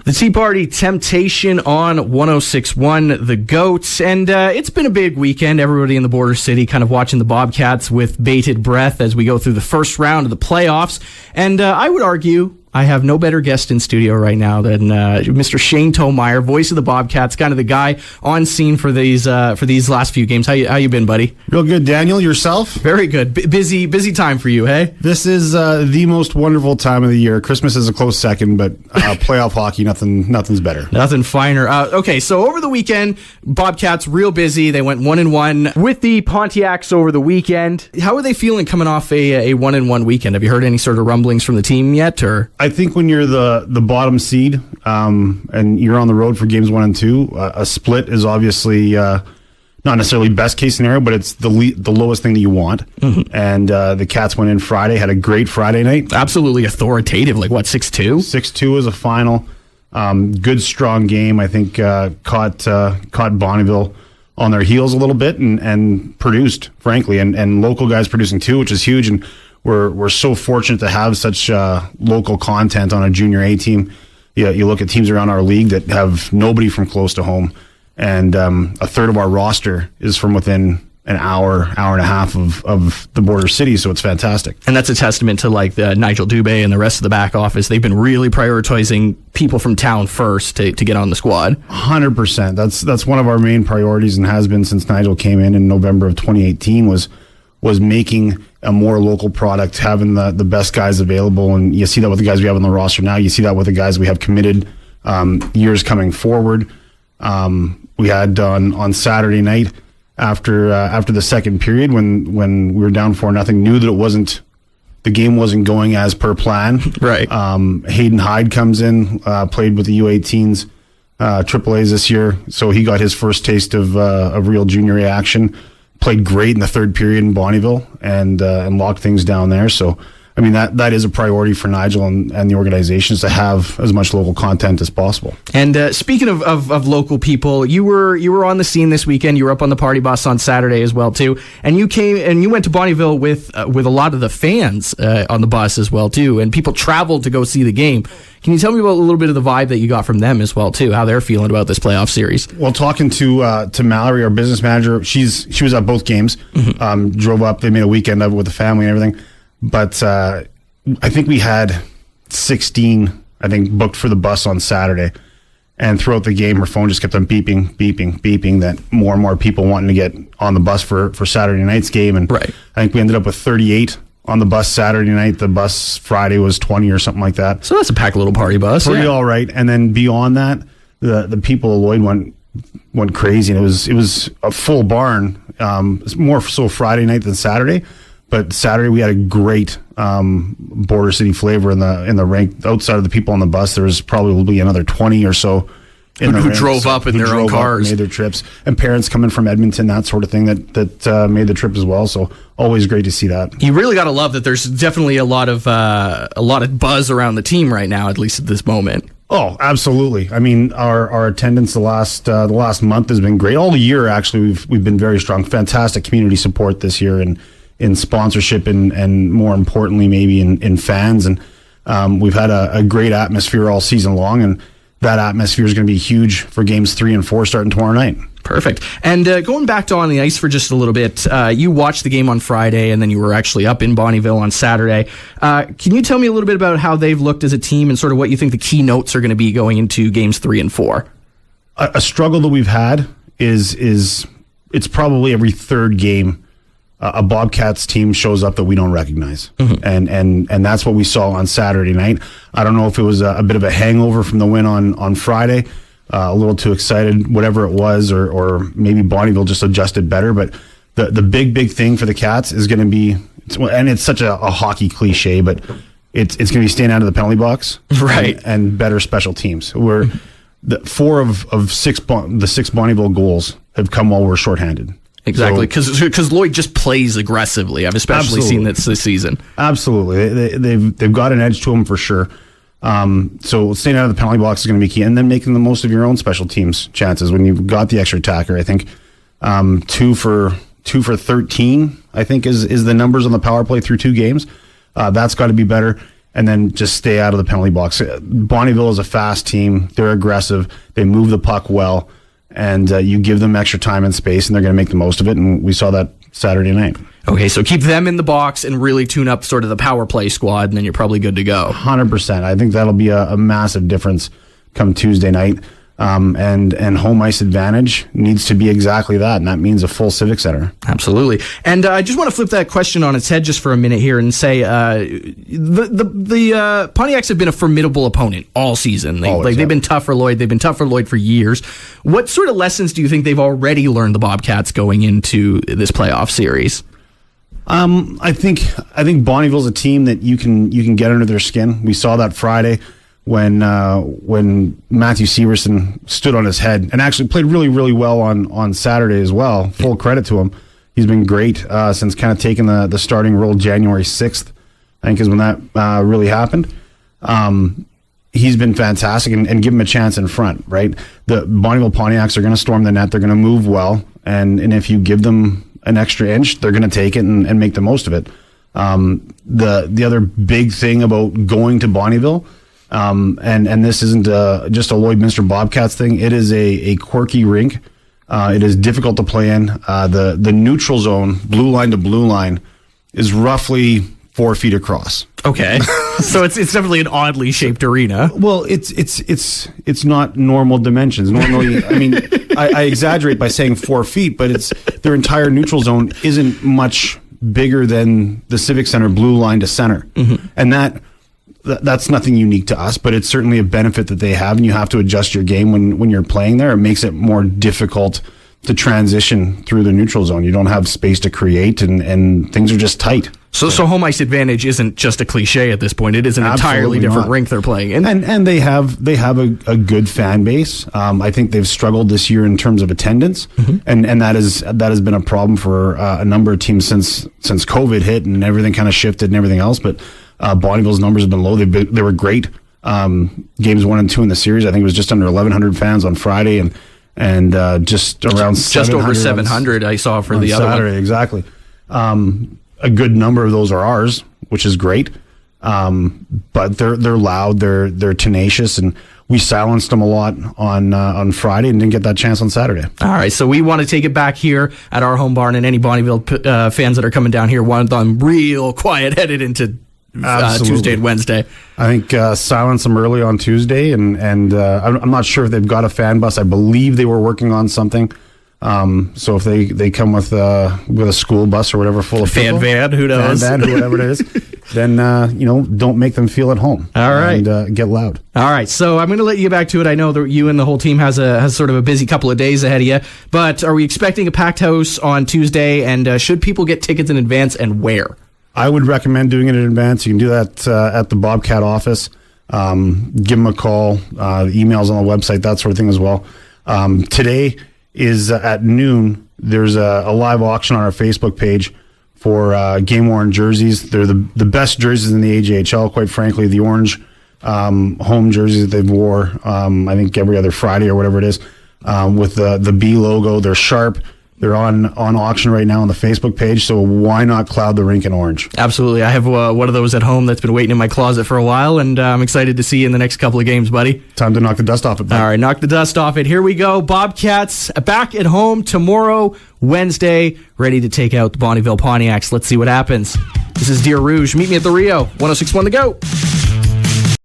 The Tea Party Temptation on 106.1 The Goats, and it's been a big weekend. Everybody in the border city kind of watching the Bobcats with bated breath as we go through the first round of the playoffs. And I would argue I have no better guest in studio right now than Mr. Shane Tomayer, voice of the Bobcats, kind of the guy on scene for these last few games. How you been, buddy? Real good, Daniel. Yourself? Very good. Busy time for you, hey? This is the most wonderful time of the year. Christmas is a close second, but playoff hockey, nothing's better. Nothing finer. Okay, so over the weekend, Bobcats real busy. They went 1-1 with the Pontiacs over the weekend. How are they feeling coming off a 1-1 weekend? Have you heard any sort of rumblings from the team yet, or? I think when you're the bottom seed and you're on the road for games 1 and 2, a split is obviously not necessarily best case scenario, but it's the lowest thing that you want. Mm-hmm. And the Cats went in Friday, had a great Friday night. Absolutely authoritative, like what, 6-2? 6-2 is a final. Good, strong game. I think caught Bonnyville on their heels a little bit and produced, frankly, and local guys producing too, which is huge. And we're so fortunate to have such local content on a junior A team. Yeah, you look at teams around our league that have nobody from close to home, and a third of our roster is from within an hour and a half of the border city, so it's fantastic. And that's a testament to like Nigel Dubé and the rest of the back office. They've been really prioritizing people from town first to get on the squad. 100%. That's one of our main priorities and has been since Nigel came in November of 2018 was making a more local product, having the best guys available. And you see that with the guys we have on the roster now. You see that with the guys we have committed years coming forward. We had on Saturday night after the second period when we were down 4-0, knew that the game wasn't going as per plan. Right. Hayden Hyde comes in, played with the U18s, AAAs this year, so he got his first taste of real junior A action. Played great in the third period in Bonnyville and locked things down there. So, I mean, that is a priority for Nigel and the organizations to have as much local content as possible. And speaking of local people, you were on the scene this weekend. You were up on the party bus on Saturday as well too, and you came and you went to Bonnyville with a lot of the fans on the bus as well too, and people traveled to go see the game. Can you tell me about a little bit of the vibe that you got from them as well too? How they're feeling about this playoff series? Well, talking to Mallory, our business manager, she was at both games. Mm-hmm. Drove up. They made a weekend of it with the family and everything. But I think we had 16, booked for the bus on Saturday. And throughout the game, her phone just kept on beeping, that more and more people wanting to get on the bus for Saturday night's game. And right. I think we ended up with 38 on the bus Saturday night. The bus Friday was 20 or something like that. So that's a packed little party bus. Pretty all right. And then beyond that, the people of Lloyd went crazy. And it was a full barn, more so Friday night than Saturday. But Saturday we had a great border city flavor in the rank. Outside of the people on the bus, there was probably another 20 or so who drove up in their own cars, made their trips, and parents coming from Edmonton, that sort of thing that made the trip as well. So always great to see that. You really got to love that. There's definitely a lot of buzz around the team right now, at least at this moment. Oh, absolutely. I mean, our attendance the last month has been great. All year, actually, we've been very strong. Fantastic community support this year, and in sponsorship and more importantly, maybe in fans. And we've had a great atmosphere all season long, and that atmosphere is going to be huge for games 3 and 4 starting tomorrow night. Perfect. And going back to on the ice for just a little bit, you watched the game on Friday, and then you were actually up in Bonnyville on Saturday. Can you tell me a little bit about how they've looked as a team and sort of what you think the key notes are going to be going into games 3 and 4? A struggle that we've had is it's probably every third game a Bobcats team shows up that we don't recognize. Mm-hmm. And that's what we saw on Saturday night. I don't know if it was a bit of a hangover from the win on Friday, a little too excited, whatever it was, or maybe Bonnyville just adjusted better. But the big thing for the Cats is going to be, and it's such a hockey cliche, but it's going to be staying out of the penalty box, right? And better special teams. Where the 4 of the 6 Bonnyville goals have come while we're shorthanded. Exactly, because Lloyd just plays aggressively. I've especially seen this season. Absolutely, they've got an edge to them for sure. So staying out of the penalty box is going to be key, and then making the most of your own special teams chances when you've got the extra attacker. I think 2 for 13. I think is the numbers on the power play through 2 games. That's got to be better. and then just stay out of the penalty box. Bonnyville is a fast team. They're aggressive. They move the puck well, and you give them extra time and space, and they're going to make the most of it, and we saw that Saturday night. Okay, so keep them in the box and really tune up sort of the power play squad, and then you're probably good to go. 100%. I think that'll be a massive difference come Tuesday night. And home ice advantage needs to be exactly that, and that means a full Civic Center. Absolutely. And I just want to flip that question on its head just for a minute here and say the Pontiacs have been a formidable opponent all season. They've been tough for Lloyd. They've been tough for Lloyd for years. What sort of lessons do you think they've already learned, the Bobcats, going into this playoff series? I think Bonnyville's a team that you can get under their skin. We saw that Friday when Matthew Severson stood on his head and actually played really, really well on Saturday as well. Full credit to him. He's been great since kind of taking the starting role January 6th, I think is when that really happened. He's been fantastic, and give him a chance in front, right? The Bonnyville Pontiacs are going to storm the net. They're going to move well, and if you give them an extra inch, they're going to take it and make the most of it. The other big thing about going to Bonnyville, and this isn't just a Lloydminster Bobcats thing. It is a quirky rink. It is difficult to play in. The neutral zone, blue line to blue line, is roughly 4 feet across. Okay, so it's definitely an oddly shaped arena. Well, it's not normal dimensions. Normally, I mean, I exaggerate by saying 4 feet, but their entire neutral zone isn't much bigger than the Civic Center blue line to center, and that's nothing unique to us, but it's certainly a benefit that they have, and you have to adjust your game when you're playing there. It makes it more difficult to transition through the neutral zone. You don't have space to create, and things are just tight. So home ice advantage isn't just a cliche at this point. It is an entirely different rink they're playing in. And they have a good fan base. I think they've struggled this year in terms of attendance, and that has been a problem for a number of teams since COVID hit and everything kind of shifted and everything else. But Bonnyville's numbers have been low. They were great. Games 1 and 2 in the series, I think it was just under 1,100 fans on Friday, and just around just over 700 I saw for the other Saturday, one. Exactly. A good number of those are ours, which is great. But they're loud, they're tenacious, and we silenced them a lot on Friday and didn't get that chance on Saturday. All right, so we want to take it back here at our home barn, and any Bonnyville fans that are coming down here want them real quiet headed into Tuesday and Wednesday. I think silence them early on Tuesday, and I'm not sure if they've got a fan bus. I believe they were working on something. So if they come with a school bus or whatever full of fan van, who knows, fan van, whatever it is, then don't make them feel at home. All right, and get loud. All right, so I'm going to let you get back to it. I know that you and the whole team has sort of a busy couple of days ahead of you, but are we expecting a packed house on Tuesday? And should people get tickets in advance, and where? I would recommend doing it in advance. You can do that at the Bobcat office. Give them a call. Emails on the website, that sort of thing as well. Today is at noon. There's a live auction on our Facebook page for game-worn jerseys. They're the best jerseys in the AJHL, quite frankly. The orange home jerseys that they've wore, I think every other Friday or whatever it is, with the B logo. They're sharp. They're on auction right now on the Facebook page, so why not cloud the rink in orange? Absolutely. I have one of those at home that's been waiting in my closet for a while, and I'm excited to see you in the next couple of games, buddy. Time to knock the dust off it, buddy. All right, knock the dust off it. Here we go. Bobcats back at home tomorrow, Wednesday, ready to take out the Bonnyville Pontiacs. Let's see what happens. This is Deer Rouge. Meet me at the Rio. 106.1 The Go.